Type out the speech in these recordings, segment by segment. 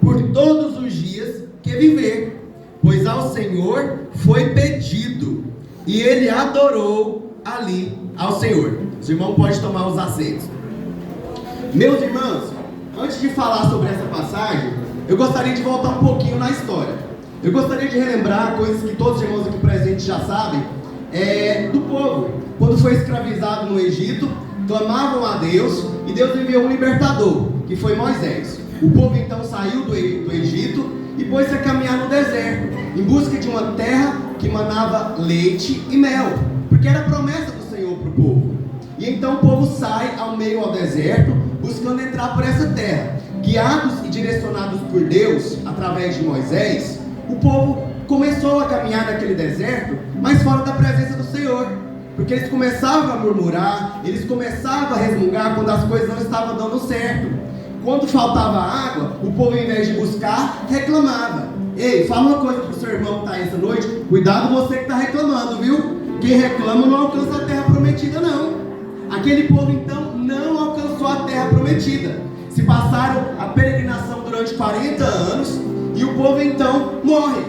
por todos os dias que viver, pois ao Senhor foi pedido, e ele adorou ali ao Senhor. Os irmãos podem tomar os assentos. Meus irmãos, antes de falar sobre essa passagem, eu gostaria de voltar um pouquinho na história. Eu gostaria de relembrar coisas que todos os irmãos aqui presentes já sabem, do povo. Quando foi escravizado no Egito, clamavam a Deus, e Deus enviou um libertador, que foi Moisés. O povo então saiu do Egito e pôs-se a caminhar no deserto, em busca de uma terra que manava leite e mel, porque era a promessa do Senhor para o povo. E então o povo sai ao meio ao deserto, buscando entrar por essa terra. Guiados e direcionados por Deus, através de Moisés, o povo começou a caminhar naquele deserto, mas fora da presença do Senhor, porque eles começavam a murmurar, eles começavam a resmungar quando as coisas não estavam dando certo. Quando faltava água, o povo, ao invés de buscar, reclamava. Ei, fala uma coisa para o seu irmão que está aí essa noite: cuidado você que está reclamando, viu? Quem reclama não alcança a terra prometida, não. Aquele povo então não alcançou a terra prometida. Se passaram a peregrinação durante 40 anos e o povo então morre.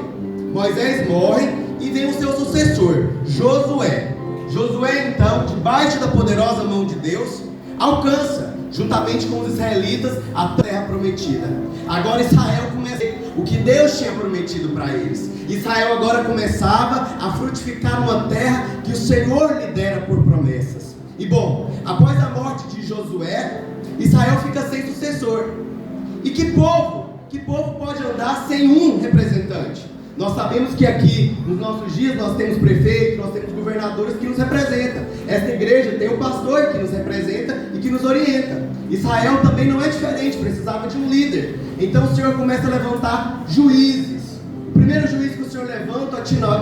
Moisés morre e vem o seu sucessor, Josué. Josué então, debaixo da poderosa mão de Deus, alcança, juntamente com os israelitas, a terra prometida. Agora Israel começa o que Deus tinha prometido para eles. Israel agora começava a frutificar uma terra que o Senhor lhe dera por promessas. E bom, após a morte de Josué, Israel fica sem sucessor. E que povo pode andar sem um representante? Nós sabemos que aqui, nos nossos dias, nós temos prefeitos, nós temos governadores que nos representam. Esta igreja tem um pastor que nos representa e que nos orienta. Israel também não é diferente, precisava de um líder. Então o Senhor começa a levantar juízes. O primeiro juiz que o Senhor levanta,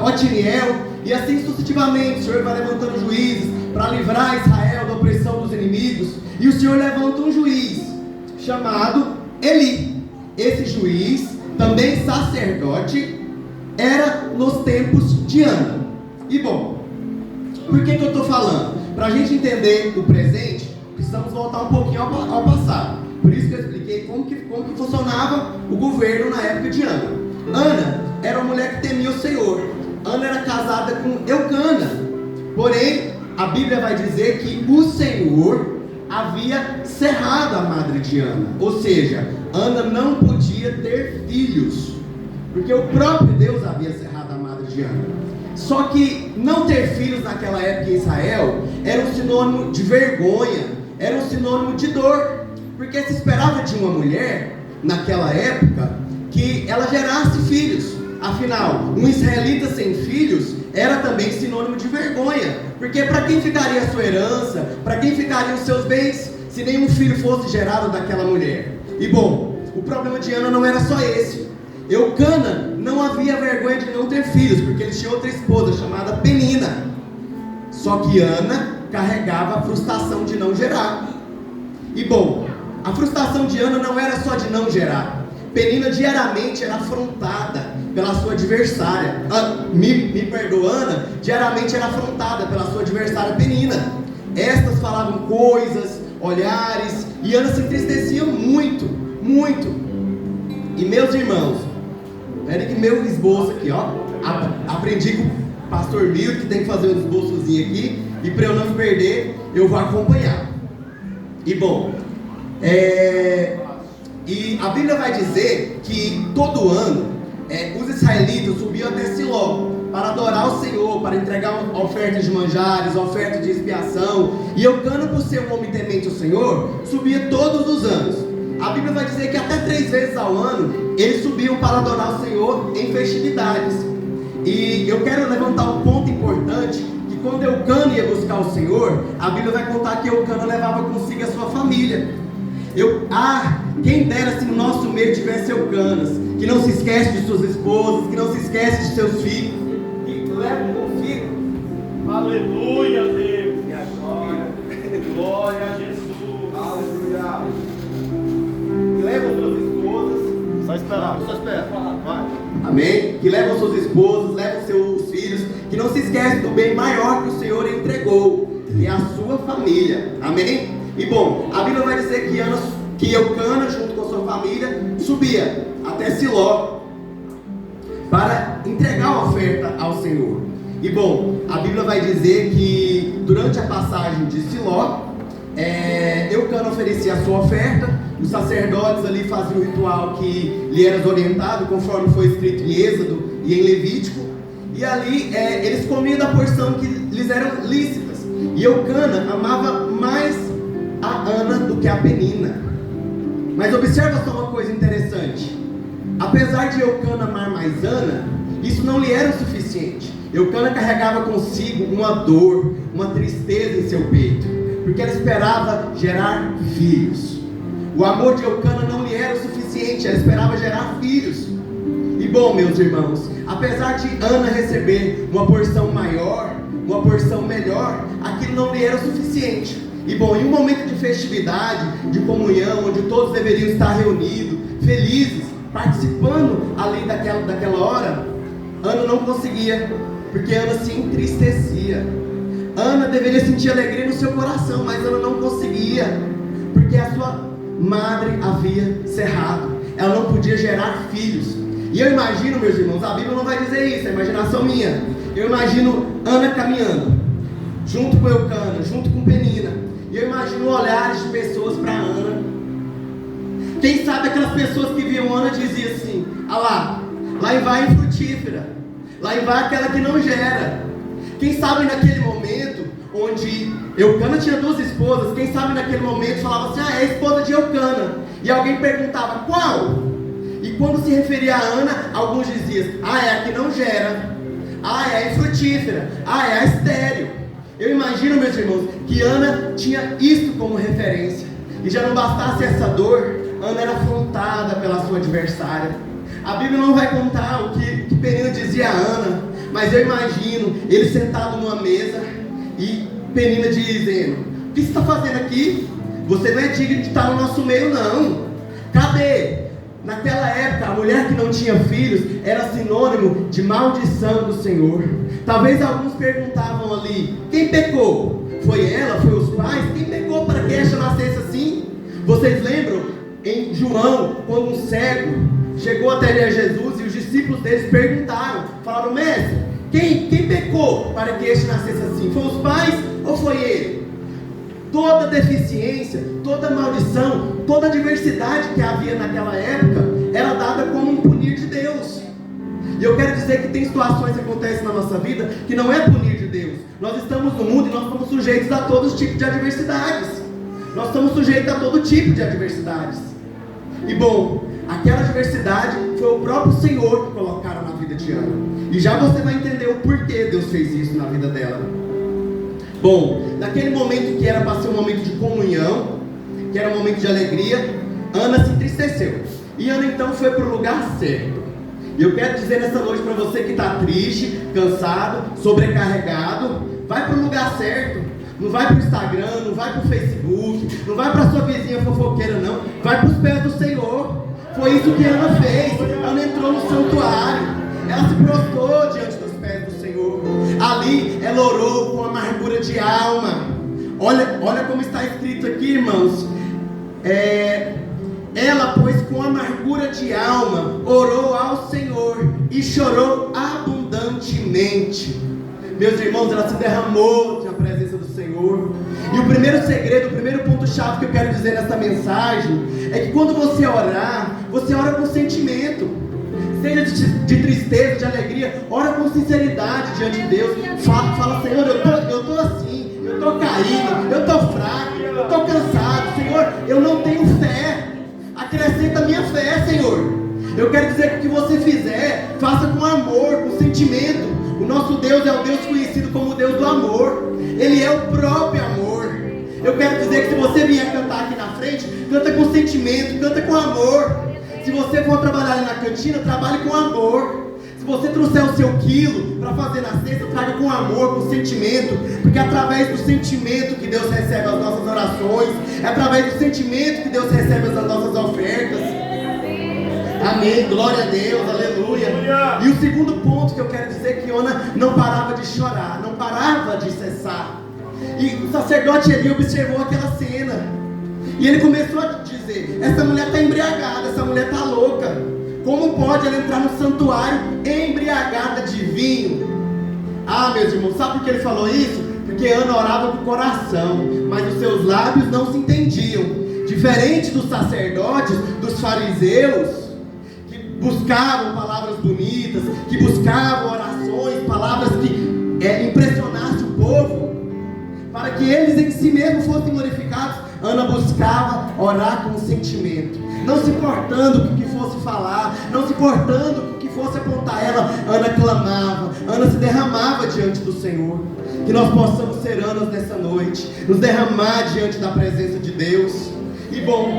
Otiniel, e assim sucessivamente. O Senhor vai levantando juízes para livrar Israel da opressão dos inimigos. E o Senhor levanta um juiz chamado Eli. Esse juiz, também sacerdote, era nos tempos de Ana. E bom, por que eu estou falando? Para a gente entender o presente, precisamos voltar um pouquinho ao passado. Por isso que eu expliquei como que funcionava o governo na época de Ana. Ana era uma mulher que temia o Senhor. Ana era casada com Eucana. Porém, a Bíblia vai dizer que o Senhor havia cerrado a madre de Ana. Ou seja, Ana não podia ter filhos, porque o próprio Deus havia cerrado a madre de Ana. Só que não ter filhos naquela época em Israel era um sinônimo de vergonha, era um sinônimo de dor, porque se esperava de uma mulher, naquela época, que ela gerasse filhos. Afinal, um israelita sem filhos era também sinônimo de vergonha, porque para quem ficaria a sua herança, para quem ficariam os seus bens, se nenhum filho fosse gerado daquela mulher? E bom, o problema de Ana não era só esse. Eucana não havia vergonha de não ter filhos, porque ele tinha outra esposa chamada Penina. Só que Ana carregava a frustração de não gerar. E bom, a frustração de Ana não era só de não gerar. Penina diariamente era afrontada pela sua adversária. Ana diariamente era afrontada pela sua adversária Penina. Estas falavam coisas, olhares, e Ana se entristecia muito, muito. E meus irmãos, espera que meu esboço aqui, ó. Aprendi com o pastor Milton que tem que fazer um esboçozinho aqui, e para eu não me perder, eu vou acompanhar. E bom, e a Bíblia vai dizer que todo ano os israelitas subiam até Siló para adorar o Senhor, para entregar ofertas de manjares, ofertas de expiação. E Eucana, por ser um homem temente ao Senhor, subia todos os anos. A Bíblia vai dizer que até 3 vezes ao ano eles subiam para adorar o Senhor em festividades. E eu quero levantar um ponto importante, que quando Eucana ia buscar o Senhor, a Bíblia vai contar que Eucana levava consigo a sua família. Quem dera se no nosso meio tivesse Eucanas, que não se esquece de suas esposas, que não se esquece de seus filhos, que levam consigo. Aleluia, Deus. E agora, glória a Jesus. Aleluia. Que levam suas esposas. Só espera. Vai. Amém? Que levam suas esposas, levam seus filhos, que não se esquece do bem maior que o Senhor entregou, que é a sua família. Amém? E bom, a Bíblia vai dizer que Ana que Eucana, junto com sua família, subia até Siló para entregar a oferta ao Senhor. E bom, a Bíblia vai dizer que durante a passagem de Siló, Eucana oferecia a sua oferta, os sacerdotes ali faziam o ritual que lhe era orientado, conforme foi escrito em Êxodo e em Levítico, e ali eles comiam da porção que lhes eram lícitas. E Eucana amava mais a Ana do que a Penina. Mas observa só uma coisa interessante: apesar de Eucana amar mais Ana, isso não lhe era o suficiente. Eucana carregava consigo uma dor, uma tristeza em seu peito, porque ela esperava gerar filhos. O amor de Eucana não lhe era o suficiente, ela esperava gerar filhos. E bom, meus irmãos, apesar de Ana receber uma porção maior, uma porção melhor, aquilo não lhe era o suficiente. E bom, em um momento de festividade, de comunhão, onde todos deveriam estar reunidos, felizes, participando ali daquela hora, Ana não conseguia, porque Ana se entristecia. Ana deveria sentir alegria no seu coração, mas Ana não conseguia, porque a sua madre havia cerrado, ela não podia gerar filhos. E eu imagino, meus irmãos, a Bíblia não vai dizer isso, é a imaginação minha. Eu imagino Ana caminhando, junto com Eucana, junto com Penina, e eu imagino olhares de pessoas para Ana. Quem sabe aquelas pessoas que viam Ana diziam assim: ah lá vai infrutífera, lá vai aquela que não gera. Quem sabe naquele momento, onde Eucana tinha 2 esposas, quem sabe naquele momento falava assim: é a esposa de Eucana. E alguém perguntava: qual? E quando se referia a Ana, alguns diziam: é a que não gera, é a infrutífera, é a estéril. Eu imagino, meus irmãos, que Ana tinha isto como referência. E já não bastasse essa dor, Ana era afrontada pela sua adversária. A Bíblia não vai contar o que Penina dizia a Ana, mas eu imagino ele sentado numa mesa e Penina dizendo: o que você está fazendo aqui? Você não é digno de estar no nosso meio, não. Cadê? Naquela época, a mulher que não tinha filhos era sinônimo de maldição do Senhor. Talvez alguns perguntavam ali: quem pecou? Foi ela? Foi os pais? Quem pecou para que esta nascesse assim? Vocês lembram em João, quando um cego chegou até Jesus e os discípulos deles perguntaram, falaram: mestre, quem pecou para que este nascesse assim? Foi os pais ou foi ele? Toda deficiência, toda maldição, toda adversidade que havia naquela época era dada como um punir de Deus. E eu quero dizer que tem situações que acontecem na nossa vida que não é punir de Deus. Nós estamos no mundo e nós estamos sujeitos a todos os tipos de adversidades. Nós estamos sujeitos a todo tipo de adversidades. E bom, aquela adversidade foi o próprio Senhor que colocaram na vida de Ana. E já você vai entender o porquê Deus fez isso na vida dela. Bom, naquele momento que era para ser um momento de comunhão, que era um momento de alegria, Ana se entristeceu. E Ana então foi para o lugar certo. E eu quero dizer nessa noite para você que está triste, cansado, sobrecarregado: vai para o lugar certo. Não vai para o Instagram, não vai para o Facebook, não vai para a sua vizinha fofoqueira, não. Vai para os pés do Senhor. Foi isso que Ana fez. Ana entrou no santuário, ela se prostrou diante dos pés do Senhor. Ali ela orou com amargura de alma. Olha como está escrito aqui, irmãos. Ela, pois, com amargura de alma, orou ao Senhor e chorou abundantemente. Meus irmãos, ela se derramou na presença do Senhor. E o primeiro segredo, o primeiro ponto-chave que eu quero dizer nessa mensagem é que quando você orar, você ora com sentimento. Seja de tristeza, de alegria, ora com sinceridade diante de Deus. Fala: Senhor, eu estou assim, eu estou caído, eu estou fraco, eu estou cansado. Senhor, eu não tenho fé. Acrescenta a minha fé, Senhor. Eu quero dizer que o que você fizer, faça com amor, com sentimento. O nosso Deus é o Deus conhecido como o Deus do amor. Ele é o próprio amor. Eu quero dizer que se você vier cantar aqui na frente, canta com sentimento, canta com amor. Se você for trabalhar ali na cantina, trabalhe com amor. Se você trouxer o seu quilo para fazer na cesta, traga com amor, com sentimento. Porque é através do sentimento que Deus recebe as nossas orações. É através do sentimento que Deus recebe as nossas ofertas. Amém, glória a Deus, aleluia. E o segundo ponto que eu quero dizer é que Ana não parava de chorar, não parava de cessar. E o sacerdote ali observou aquela cena. E ele começou a dizer dizer: essa mulher está embriagada, essa mulher está louca. Como pode ela entrar no santuário embriagada de vinho? Ah, meus irmãos, sabe por que ele falou isso? Porque Ana orava com o coração, mas os seus lábios não se entendiam. Diferente dos sacerdotes, dos fariseus, que buscavam palavras bonitas, que buscavam orações, palavras que impressionassem o povo, para que eles em si mesmos fossem glorificados. Ana buscava orar com sentimento, não se importando com o que fosse falar, não se importando com o que fosse apontar ela. Ana clamava, Ana se derramava diante do Senhor. Que nós possamos ser Anas nessa noite, nos derramar diante da presença de Deus. E bom,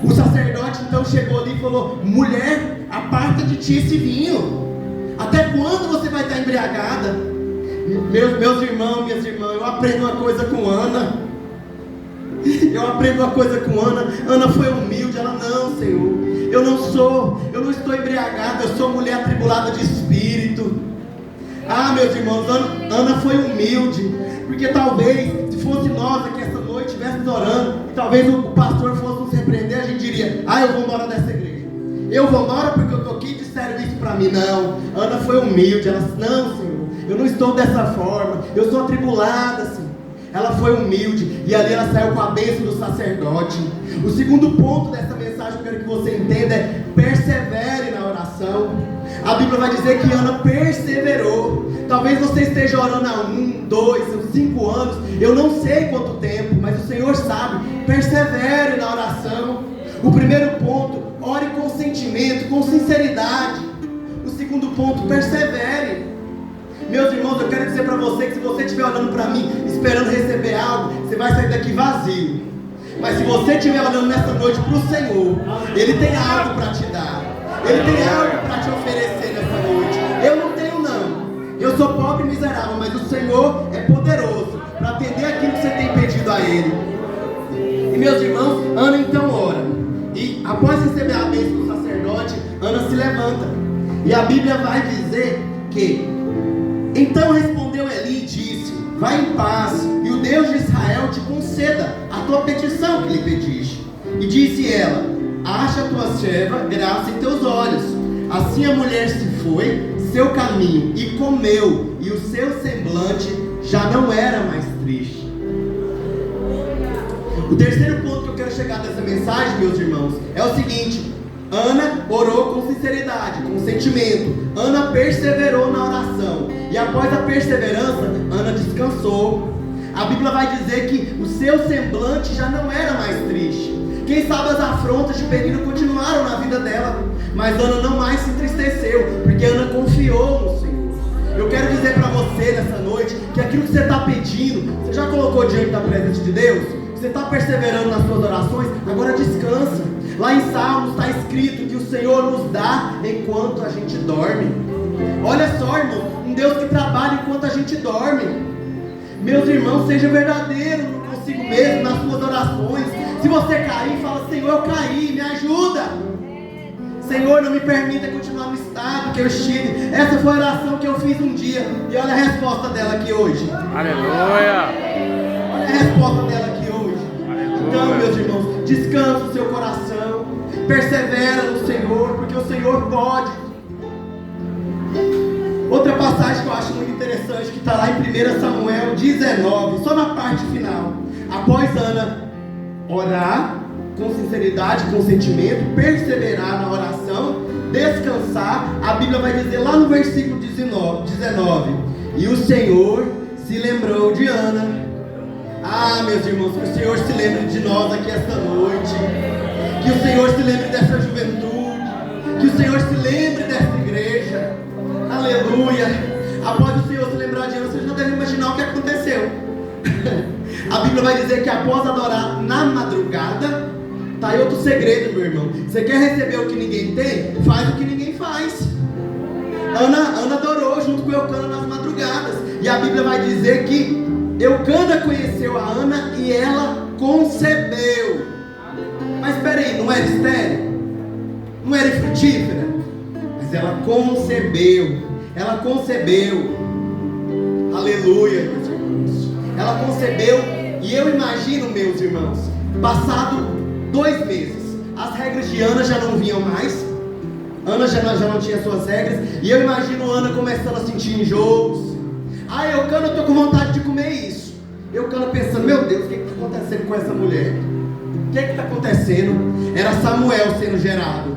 o sacerdote então chegou ali e falou: mulher, aparta de ti esse vinho. Até quando você vai estar embriagada? Meus irmãos, minhas irmãs, eu aprendo uma coisa com Ana. Ana foi humilde. Ela: não, Senhor, eu não estou embriagada, eu sou mulher atribulada de espírito. Ah, meus irmãos, Ana foi humilde, porque talvez, se fosse nós aqui essa noite, estivéssemos orando, e talvez o pastor fosse nos repreender, a gente diria: ah, eu vou embora dessa igreja, eu vou embora porque eu estou aqui e disseram isso para mim. Não, Ana foi humilde. Ela disse: não, Senhor, eu não estou dessa forma, eu sou atribulada, Senhor. Ela foi humilde, e ali ela saiu com a bênção do sacerdote. O segundo ponto dessa mensagem que eu quero que você entenda é: persevere na oração. A Bíblia vai dizer que Ana perseverou. Talvez você esteja orando há 1, 2, 5 anos, eu não sei quanto tempo, mas o Senhor sabe. Persevere na oração. O primeiro ponto: ore com sentimento, com sinceridade. O segundo ponto: persevere. Meus irmãos, eu quero dizer para você que se você estiver olhando para mim, esperando receber algo, você vai sair daqui vazio. Mas se você estiver olhando nessa noite para o Senhor, Ele tem algo para te dar, Ele tem algo para te oferecer nessa noite. Eu não tenho, não. Eu sou pobre e miserável, mas o Senhor é poderoso para atender aquilo que você tem pedido a Ele. E meus irmãos, Ana então ora, e após receber a bênção do sacerdote, Ana se levanta, e a Bíblia vai dizer que: então respondeu Eli e disse: vai em paz, e o Deus de Israel te conceda a tua petição que lhe pediste. E disse ela: acha a tua serva graça em teus olhos. Assim a mulher se foi seu caminho e comeu, e o seu semblante já não era mais triste. O terceiro ponto que eu quero chegar dessa mensagem, meus irmãos, é o seguinte: Ana orou com sinceridade, com sentimento. Ana perseverou na oração. E após a perseverança, Ana descansou. A Bíblia vai dizer que o seu semblante já não era mais triste. Quem sabe as afrontas de Penina continuaram na vida dela, mas Ana não mais se entristeceu, porque Ana confiou no Senhor. Eu quero dizer para você nessa noite que aquilo que você está pedindo, você já colocou diante da presença de Deus? Você está perseverando nas suas orações? Agora descansa. Lá em Salmos está escrito que o Senhor nos dá enquanto a gente dorme. Olha só, irmão, um Deus que trabalha enquanto a gente dorme. Meus irmãos, seja verdadeiro consigo mesmo nas suas orações. Se você cair, fala: Senhor, eu caí, me ajuda. Senhor, não me permita continuar no estado que eu estive. Essa foi a oração que eu fiz um dia, e olha a resposta dela aqui hoje. Aleluia. Olha a resposta dela aqui hoje. Então, meus irmãos, descansa o seu coração, persevera no Senhor, porque o Senhor pode. Outra passagem que eu acho muito interessante, que está lá em 1 Samuel 19, só na parte final. Após Ana orar com sinceridade, com sentimento, perseverar na oração, descansar, a Bíblia vai dizer lá no versículo 19: e o Senhor se lembrou de Ana. Ah, meus irmãos, que o Senhor se lembre de nós aqui esta noite, que o Senhor se lembre dessa juventude, que o Senhor se lembre dessa igreja. Aleluia. Após o Senhor se lembrar de Ana, você já deve imaginar o que aconteceu. A Bíblia vai dizer que após adorar na madrugada, tá aí outro segredo, meu irmão. Você quer receber o que ninguém tem? Faz o que ninguém faz. Ana adorou junto com Eucana nas madrugadas, e a Bíblia vai dizer que Eucana conheceu a Ana e ela concebeu. Mas espera aí, não era estéril? Não era frutífera? Mas ela concebeu. Ela concebeu. Aleluia, meus irmãos. Ela concebeu, e eu imagino, meus irmãos, passado 2 meses, as regras de Ana já não vinham mais. Ana já não tinha suas regras. E eu imagino Ana começando a sentir enjoos. Eucana, eu estou com vontade de comer isso. Eucana pensando, meu Deus, o que está acontecendo com essa mulher? O que está acontecendo? Era Samuel sendo gerado.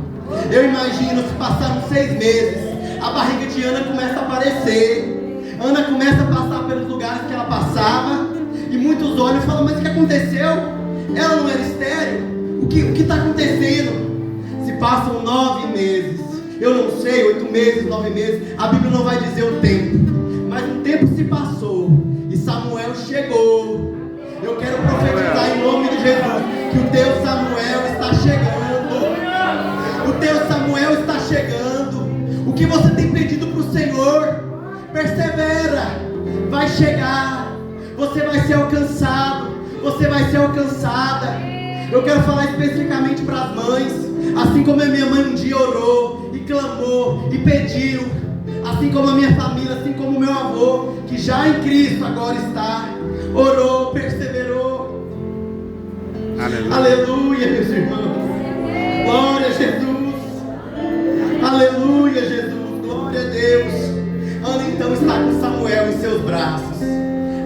Eu imagino, se passaram 6 meses, a barriga de Ana começa a aparecer. Ana começa a passar pelos lugares que ela passava. E muitos olham e falam, mas o que aconteceu? Ela não era estéril? O que está acontecendo? Se passam 9 meses, eu não sei, 8 meses, 9 meses, a Bíblia não vai dizer o tempo, mas o tempo se passou e Samuel chegou. Eu quero profetizar em nome de Jesus que o teu Samuel está chegando. O teu Samuel está chegando. O que você tem pedido para o Senhor, persevera, vai chegar. Você vai ser alcançado, você vai ser alcançada. Eu quero falar especificamente para as mães. Assim como a minha mãe um dia orou e clamou e pediu, assim como a minha família, assim como o meu avô, que já em Cristo agora está, orou, perseverou. Aleluia, aleluia, meus irmãos. Glória a Jesus. Aleluia, Jesus. Glória a Deus. Ana então está com Samuel em seus braços.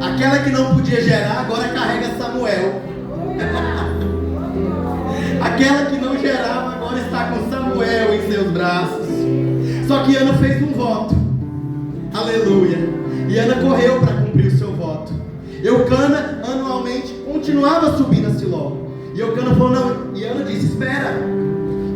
Aquela que não podia gerar agora carrega Samuel. Aquela que não gerava agora está com Samuel em seus braços. Só que Ana fez um voto. Aleluia. E Ana correu para cumprir o seu voto. Eucana anualmente continuava subindo a Siló. E Eucana falou, não. E Ana disse, espera.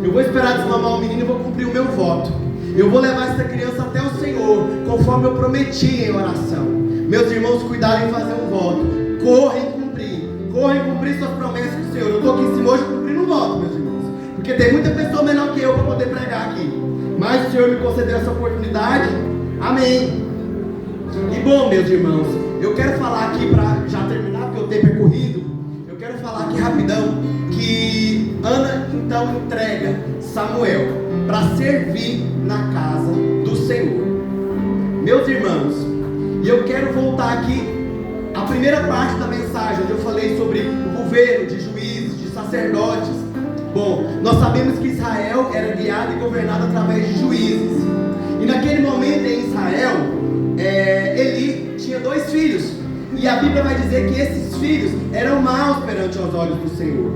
Eu vou esperar desmamar o menino e vou cumprir o meu voto. Eu vou levar essa criança até o Senhor, conforme eu prometi em oração. Meus irmãos, cuidaram em fazer um voto. Correm cumprir suas promessas com o Senhor. Eu estou aqui em cima hoje cumprindo um voto, meus irmãos, porque tem muita pessoa menor que eu para poder pregar aqui, mas o Senhor me concedeu essa oportunidade. Amém. E bom, meus irmãos, eu quero falar aqui para já terminar, porque o tempo é corrido. Eu quero falar aqui rapidão que Ana então entrega Samuel para servir na casa do Senhor. Meus irmãos, e eu quero voltar aqui a primeira parte da mensagem, onde eu falei sobre o governo de juízes, de sacerdotes. Bom, nós sabemos que Israel era guiado e governado através de juízes. E naquele momento em Israel, Eli tinha 2 filhos. E a Bíblia vai dizer que esses filhos eram maus perante os olhos do Senhor.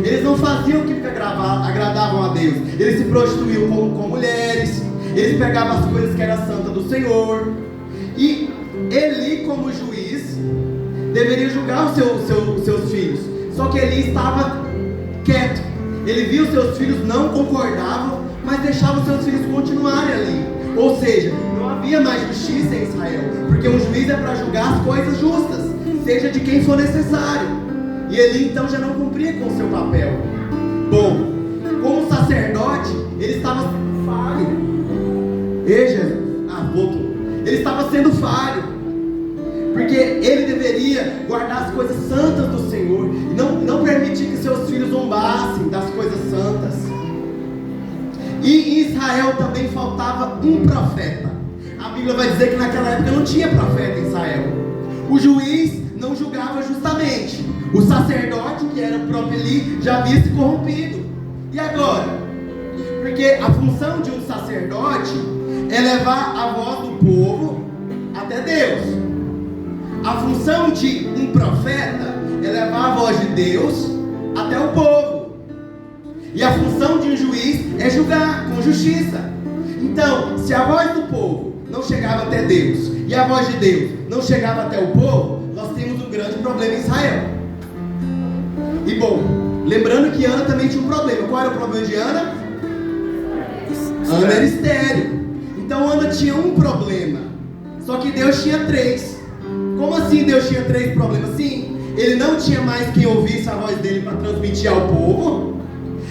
Eles não faziam o que agradavam a Deus. Eles se prostituíam com mulheres. Eles pegavam as coisas que eram santas do Senhor. E Eli, como juiz, deveria julgar os seus filhos. Só que Eli estava quieto. Ele viu seus filhos, não concordavam, mas deixava os seus filhos continuarem ali. Ou seja, não havia mais justiça em Israel, porque um juiz é para julgar as coisas justas, seja de quem for necessário. E Eli então já não cumpria com o seu papel. Bom, como sacerdote, ele estava sendo falho. Ei, Jesus, voltou. Ele estava sendo falho, porque ele deveria guardar as coisas santas do Senhor e não permitir que seus filhos zombassem das coisas santas. E em Israel também faltava um profeta. A Bíblia vai dizer que naquela época não tinha profeta em Israel. O juiz não julgava justamente. O sacerdote, que era o próprio Eli, já havia se corrompido. E agora? Porque a função de um sacerdote é levar a voz do povo até Deus. A função de um profeta é levar a voz de Deus até o povo. E a função de um juiz é julgar com justiça. Então, se a voz do povo não chegava até Deus e a voz de Deus não chegava até o povo, nós temos um grande problema em Israel. E bom, lembrando que Ana também tinha um problema. Qual era o problema de Ana? Ana era estéril. Então Ana tinha um problema, só que Deus tinha 3. Como assim Deus tinha 3 problemas? Sim, ele não tinha mais quem ouvisse a voz dele para transmitir ao povo.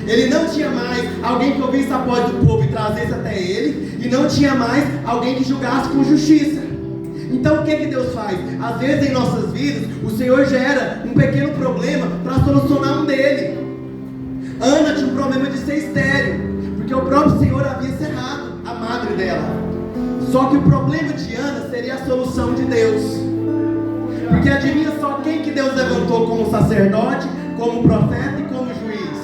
Ele não tinha mais alguém que ouvisse a voz do povo e trazesse até ele. E não tinha mais alguém que julgasse com justiça. Então o que Deus faz? Às vezes em nossas vidas, o Senhor gera um pequeno problema para solucionar um dele. Ana tinha um problema de ser estéril, porque o próprio Senhor havia cerrado a madre dela. Só que o problema de Ana seria a solução de Deus. Porque adivinha só quem que Deus levantou como sacerdote, como profeta e como juiz?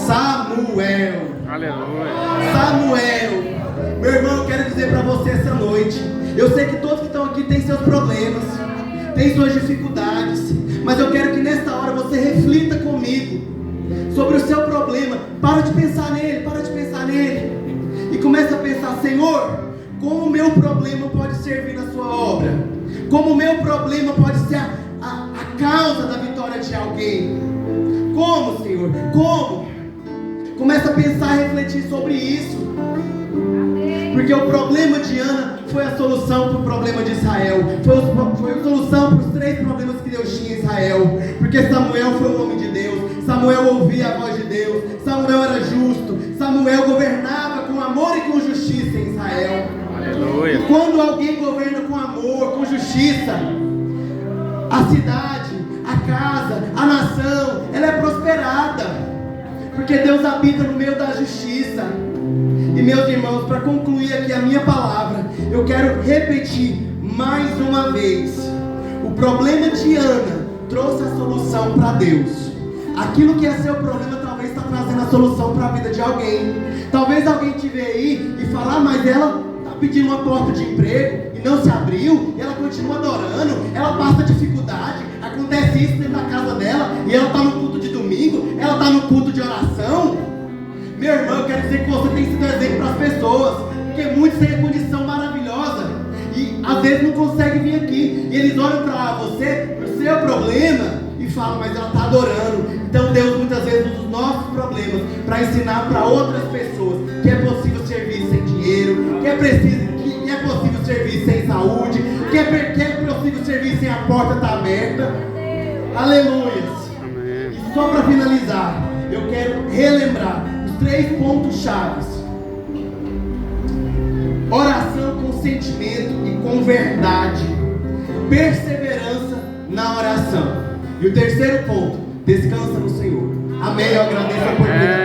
Samuel. Aleluia. Samuel. Meu irmão, eu quero dizer para você essa noite. Eu sei que todos que estão aqui têm seus problemas, têm suas dificuldades, mas eu quero que nesta hora você reflita comigo sobre o seu problema. Para de pensar nele, e começa a pensar: Senhor, como o meu problema pode servir na sua obra? Como o meu problema pode ser a causa da vitória de alguém? Como, Senhor? Como? Começa a pensar e refletir sobre isso. Porque o problema de Ana foi a solução para o problema de Israel. Foi a solução para os 3 problemas que Deus tinha em Israel. Porque Samuel foi um homem de Deus. Samuel ouvia a voz de Deus. Samuel era justo. Samuel governava com amor e com justiça em Israel. Aleluia. E quando alguém governa com amor, com justiça, a cidade, a casa, a nação, ela é prosperada. Porque Deus habita no meio da justiça. E meus irmãos, para concluir aqui a minha palavra, eu quero repetir mais uma vez: o problema de Ana trouxe a solução para Deus. Aquilo que é seu problema talvez está trazendo a solução para a vida de alguém. Talvez alguém te veja aí e falar: mas ela está pedindo uma porta de emprego e não se abriu, e ela continua adorando, ela passa dificuldade, acontece isso dentro da casa dela, e ela está no culto de domingo, ela está no culto de oração. Meu irmão, eu quero dizer que você tem sido exemplo para as pessoas, porque muitos têm a condição maravilhosa e às vezes não conseguem vir aqui, e eles olham para você, para o seu problema, e falam: mas ela está adorando. Então Deus muitas vezes usa os nossos problemas para ensinar para outras pessoas que é possível servir sem dinheiro, que é possível servir sem saúde, que é possível servir sem a porta estar aberta. Aleluia. E só para finalizar, eu quero relembrar 3 pontos chaves: oração com sentimento e com verdade, perseverança na oração. E o terceiro ponto: descansa no Senhor. Amém. Eu agradeço a oportunidade.